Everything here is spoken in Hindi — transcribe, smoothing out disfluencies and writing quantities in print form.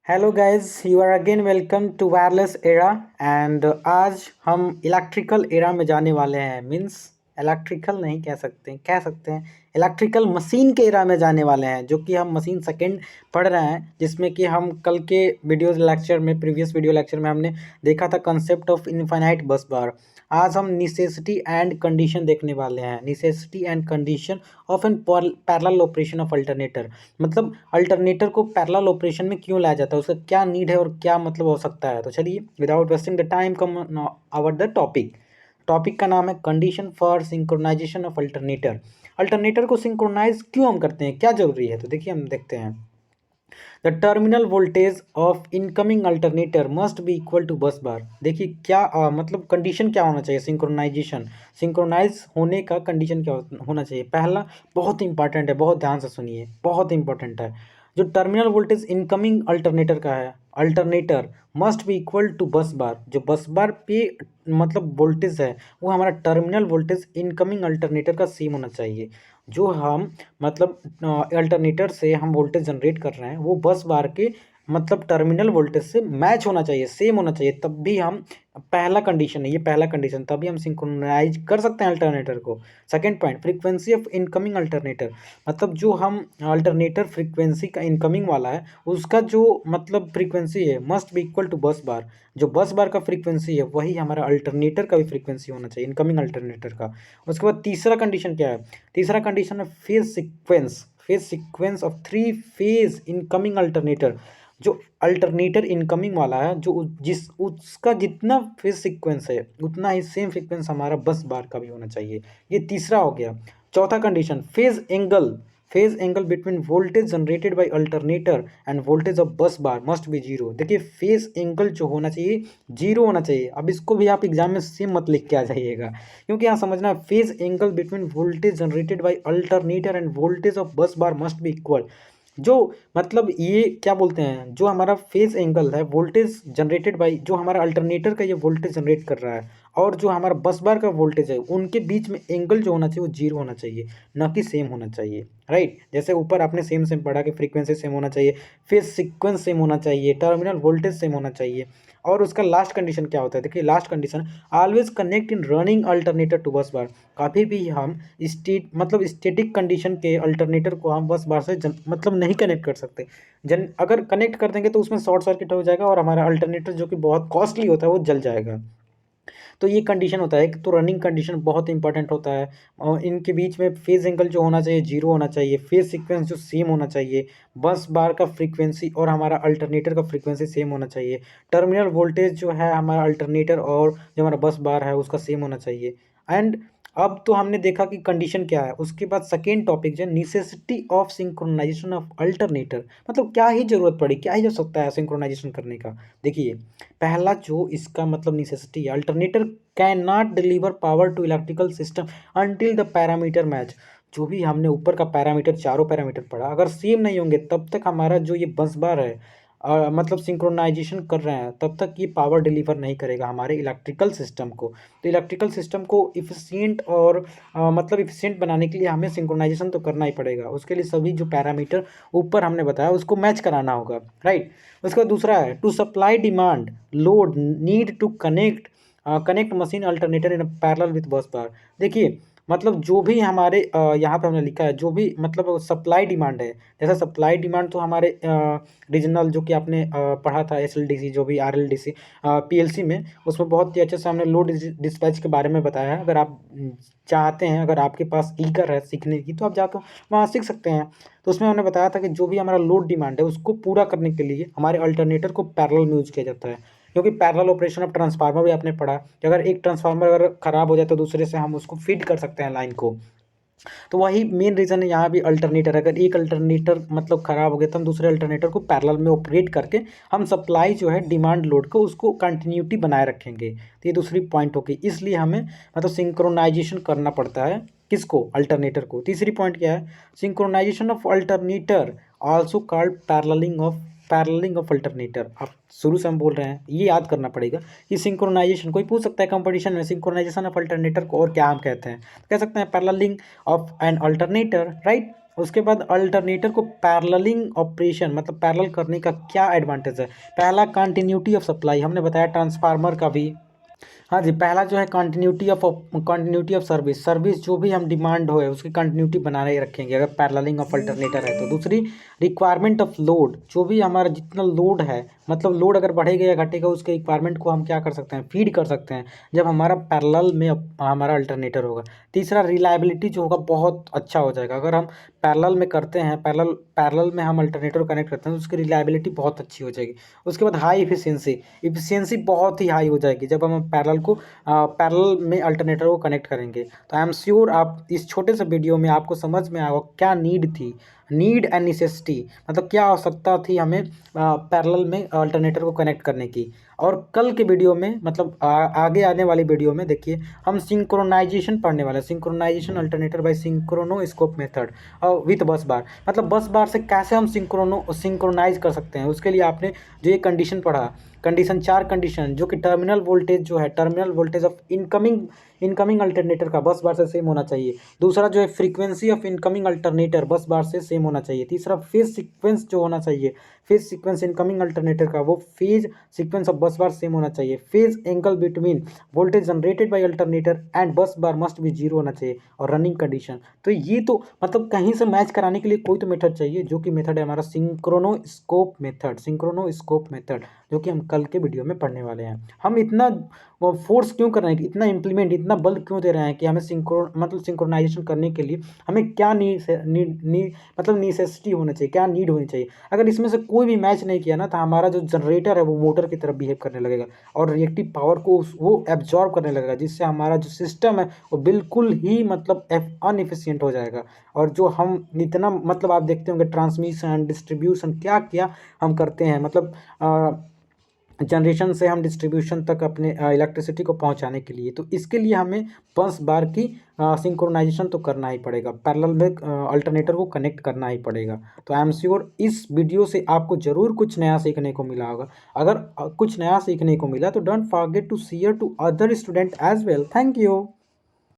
Hello guys, you are again welcome to wireless era. And आज हम इलेक्ट्रिकल एरा में जाने वाले हैं। मींस इलेक्ट्रिकल नहीं कह सकते हैं इलेक्ट्रिकल मशीन के एरा में जाने वाले हैं, जो कि हम मशीन सेकंड पढ़ रहे हैं, जिसमें कि हम कल के प्रीवियस वीडियो लेक्चर में हमने देखा था कंसेप्ट ऑफ इनफाइनाइट बस बार। आज हम निसेसिटी एंड कंडीशन देखने वाले हैं। Necessity and condition of an parallel operation of alternator. मतलब अल्टरनेटर को पैरेलल ऑपरेशन में क्यों लाया जाता है, उसका क्या नीड है और क्या मतलब हो सकता है। तो चलिए without wasting the time come over the topic. Topic का नाम है condition for synchronisation of alternator. Alternator को सिंक्रोनाइज क्यों हम करते हैं, क्या जरूरी है। तो देखिए हम देखते हैं। The terminal voltage of incoming alternator must be equal to bus bar. देखिए क्या मतलब कंडीशन क्या होना चाहिए सिंक्रोनाइज होने का कंडीशन क्या होना चाहिए। पहला बहुत इंपॉर्टेंट है, बहुत ध्यान से सुनिए, बहुत इंपॉर्टेंट है। जो टर्मिनल वोल्टेज इनकमिंग अल्टरनेटर का है, alternator must be equal to bus bar. जो बस बार पे मतलब वोल्टेज है वो हमारा टर्मिनल वोल्टेज इनकमिंग अल्टरनेटर का सेम होना चाहिए। जो हम मतलब अल्टरनेटर से हम वोल्टेज जनरेट कर रहे हैं वो बस बार के मतलब टर्मिनल वोल्टेज से मैच होना चाहिए, सेम होना चाहिए, तब भी हम पहला कंडीशन है, ये पहला कंडीशन, तभी हम सिंक्रोनाइज कर सकते हैं अल्टरनेटर को। Second point, frequency of incoming alternator. मतलब जो हम अल्टरनेटर फ्रीक्वेंसी का इनकमिंग वाला है उसका जो मतलब फ्रीक्वेंसी है must be equal to bus bar. जो बस बार का फ्रीक्वेंसी है वही हमारा अल्टरनेटर का भी फ्रीक्वेंसी होना चाहिए, इनकमिंग अल्टरनेटर का। उसके बाद तीसरा कंडीशन क्या है, तीसरा कंडीशन है phase sequence of three phase incoming alternator. जो अल्टरनेटर इनकमिंग वाला है, जो जिस उसका जितना फेज सीक्वेंस है उतना ही सेम फ्रीक्वेंस हमारा बस बार का भी होना चाहिए। ये तीसरा हो गया। चौथा condition, phase angle between voltage generated by alternator end voltage of बस बार मस्ट बी जीरो। देखिए फेज एंगल जो होना चाहिए जीरो होना चाहिए। अब इसको भी आप एग्जाम में सेम मत लिख के आ जाइएगा, क्योंकि यहाँ समझना, phase angle between voltage generated by alternator end voltage of बस बार मस्ट बी इक्वल। जो मतलब ये क्या बोलते हैं, जो हमारा फेज एंगल है वोल्टेज जनरेटेड बाय जो हमारा अल्टरनेटर का ये वोल्टेज जनरेट कर रहा है और जो हमारा बस बार का वोल्टेज है, उनके बीच में एंगल जो होना चाहिए वो जीरो होना चाहिए, ना कि सेम होना चाहिए। राइट, जैसे ऊपर आपने सेम सेम पढ़ा कि फ्रीक्वेंसी सेम होना चाहिए, फेज सीक्वेंस सेम होना चाहिए, टर्मिनल वोल्टेज सेम होना चाहिए। और उसका लास्ट कंडीशन क्या होता है, देखिए last condition, always connect in running alternator to bus bar. कभी भी हम स्टेटिक कंडीशन के अल्टरनेटर को हम बस बार से मतलब नहीं कनेक्ट कर सकते। अगर कनेक्ट कर देंगे तो उसमें शॉर्ट सर्किट हो जाएगा और हमारा अल्टरनेटर जो कि बहुत कॉस्टली होता है वो जल जाएगा। तो ये कंडीशन होता है। तो रनिंग कंडीशन बहुत इंपॉर्टेंट होता है, और इनके बीच में फेज एंगल जो होना चाहिए जीरो होना चाहिए, फेज सीक्वेंस जो सेम होना चाहिए, बस बार का फ्रीक्वेंसी और हमारा अल्टरनेटर का फ्रीक्वेंसी सेम होना चाहिए, टर्मिनल वोल्टेज जो है हमारा अल्टरनेटर और जो हमारा बस बार है उसका सेम होना चाहिए। एंड अब तो हमने देखा कि कंडीशन क्या है। उसके बाद सेकेंड टॉपिक जो necessity of synchronisation of alternator. मतलब क्या ही जरूरत पड़ी, क्या ही हो सकता है सिंक्रोनाइजेशन करने का। देखिए पहला जो इसका मतलब निसेसिटी है, alternator can not deliver power to electrical system until the parameter match. जो भी हमने ऊपर का पैरामीटर, चारों पैरामीटर पढ़ा, अगर सेम नहीं होंगे तब तक हमारा जो ये बस बार है मतलब सिंक्रोनाइजेशन कर रहे हैं तब तक ये पावर डिलीवर नहीं करेगा हमारे इलेक्ट्रिकल सिस्टम को। तो इलेक्ट्रिकल सिस्टम को इफिशिएंट और मतलब इफिशिएंट बनाने के लिए हमें सिंक्रोनाइजेशन तो करना ही पड़ेगा। उसके लिए सभी जो पैरामीटर ऊपर हमने बताया उसको मैच कराना होगा। राइट, उसका दूसरा है to supply demand load need to connect machine alternator in parallel with bus bar. देखिए मतलब जो भी हमारे यहाँ पे हमने लिखा है, जो भी मतलब सप्लाई डिमांड है, जैसे सप्लाई डिमांड तो हमारे रीजनल जो कि आपने पढ़ा था एसएलडीसी, जो भी आरएलडीसी पीएलसी में, उसमें बहुत ही अच्छे से हमने लोड डिस्पैच के बारे में बताया है। अगर आप चाहते हैं, अगर आपके पास ईगर है सीखने की, तो आप जाकर वहाँ सीख सकते हैं। तो उसमें हमने बताया था कि जो भी हमारा लोड डिमांड है उसको पूरा करने के लिए हमारे अल्टरनेटर को पैरेलल में यूज किया जाता है। क्योंकि पैरेलल ऑपरेशन ऑफ ट्रांसफार्मर भी आपने पढ़ा कि अगर एक ट्रांसफार्मर अगर खराब हो जाए तो दूसरे से हम उसको फीड कर सकते हैं लाइन को। तो वही मेन रीज़न है यहाँ भी अल्टरनेटर, अगर एक अल्टरनेटर मतलब ख़राब हो गया तो हम दूसरे अल्टरनेटर को पैरेलल में ऑपरेट करके हम सप्लाई जो है डिमांड लोड को उसको कंटिन्यूटी बनाए रखेंगे। तो ये दूसरी पॉइंट होगी, इसलिए हमें मतलब सिंक्रोनाइजेशन करना पड़ता है किसको, अल्टरनेटर को। तीसरी पॉइंट क्या है, synchronisation of alternator also called paralleling of alternator. आप शुरू से हम बोल रहे हैं, ये याद करना पड़ेगा कि सिंक्रोनाइजेशन, कोई पूछ सकता है कंपटीशन में सिंक्रोनाइजेशन ऑफ अल्टरनेटर को और क्या हम कहते हैं, कह सकते हैं paralleling of an alternator. Right, उसके बाद अल्टरनेटर को पैरेललिंग ऑपरेशन मतलब पैरेलल करने का क्या एडवांटेज है। पहला कंटिन्यूटी ऑफ सप्लाई, हमने बताया ट्रांसफार्मर का भी। हाँ जी, पहला जो है कंटिन्यूटी ऑफ सर्विस, सर्विस जो भी हम डिमांड हो है उसकी कंटिन्यूटी बनाए रखेंगे अगर पैरेललिंग ऑफ अल्टरनेटर है तो। दूसरी रिक्वायरमेंट ऑफ लोड, जो भी हमारा जितना लोड है मतलब लोड अगर बढ़ेगा या घटेगा उसके रिक्वायरमेंट को हम क्या कर सकते हैं, फीड कर सकते हैं जब हमारा पैरेलल में हमारा अल्टरनेटर होगा। तीसरा रिलायबिलिटी जो होगा बहुत अच्छा हो जाएगा, अगर हम पैरेलल में करते हैं, पैरेलल में हम अल्टरनेटर को कनेक्ट करते हैं तो उसकी रिलायबिलिटी बहुत अच्छी हो जाएगी। उसके बाद हाई इफिशियंसी बहुत ही हाई हो जाएगी जब हम पैरेलल में अल्टरनेटर को कनेक्ट करेंगे। तो आई एम श्योर आप इस छोटे से वीडियो में आपको समझ में आएगा क्या नीड थी, नीड एंड नेसेसिटी मतलब क्या आवश्यकता थी हमें पैरेलल में अल्टरनेटर को कनेक्ट करने की। और कल के वीडियो में मतलब आगे आने वाली वीडियो में देखिए हम सिंक्रोनाइजेशन पढ़ने वाले हैं, synchronisation alternator by synchronoscope method with bus bar, मतलब बस बार से कैसे हम सिंक्रोनाइज कर सकते हैं। उसके लिए आपने जो ये कंडीशन पढ़ा, कंडीशन 4 कंडीशन जो कि टर्मिनल वोल्टेज जो है, terminal voltage of incoming alternator का बस बार से सेम होना चाहिए। दूसरा जो है फ्रीक्वेंसी ऑफ इनकमिंग अल्टरनेटर बस बार से सेम होना चाहिए। तीसरा फेज सीक्वेंस जो होना चाहिए, फेज सीक्वेंस इनकमिंग अल्टरनेटर का वो फेज सीक्वेंस ऑफ बस बार सेम होना चाहिए। Phase angle between voltage generated by alternator and बस बार मस्ट भी जीरो होना चाहिए। और रनिंग कंडीशन, तो ये तो मतलब कहीं से मैच कराने के लिए कोई तो मेथड चाहिए, जो कि मेथड है हमारा सिंक्रोनोस्कोप मेथड, जो कि हम कल के वीडियो में पढ़ने वाले हैं। हम इतना फोर्स क्यों कर रहे हैं, इतना इम्प्लीमेंट, इतना बल क्यों दे रहे हैं कि हमें सिंक्रोनाइजेशन करने के लिए हमें क्या मतलब नेसेसिटी होना चाहिए, क्या नीड होनी चाहिए। अगर इसमें से कोई भी मैच नहीं किया ना तो हमारा जो जनरेटर है वो मोटर की तरफ बिहेव करने लगेगा और रिएक्टिव पावर को वो एब्जॉर्ब करने लगेगा, जिससे हमारा जो सिस्टम है वो बिल्कुल ही मतलब अनएफिशिएंट हो जाएगा। और जो हम इतना मतलब आप देखते होंगे ट्रांसमिशन डिस्ट्रीब्यूशन क्या क्या हम करते हैं, मतलब जनरेशन से हम डिस्ट्रीब्यूशन तक अपने इलेक्ट्रिसिटी को पहुंचाने के लिए, तो इसके लिए हमें बस बार की सिंक्रोनाइजेशन तो करना ही पड़ेगा, पैरेलल में अल्टरनेटर को कनेक्ट करना ही पड़ेगा। तो आई एम श्योर इस वीडियो से आपको ज़रूर कुछ नया सीखने को मिला होगा। अगर कुछ नया सीखने को मिला तो don't forget to share to other student as well. Thank you.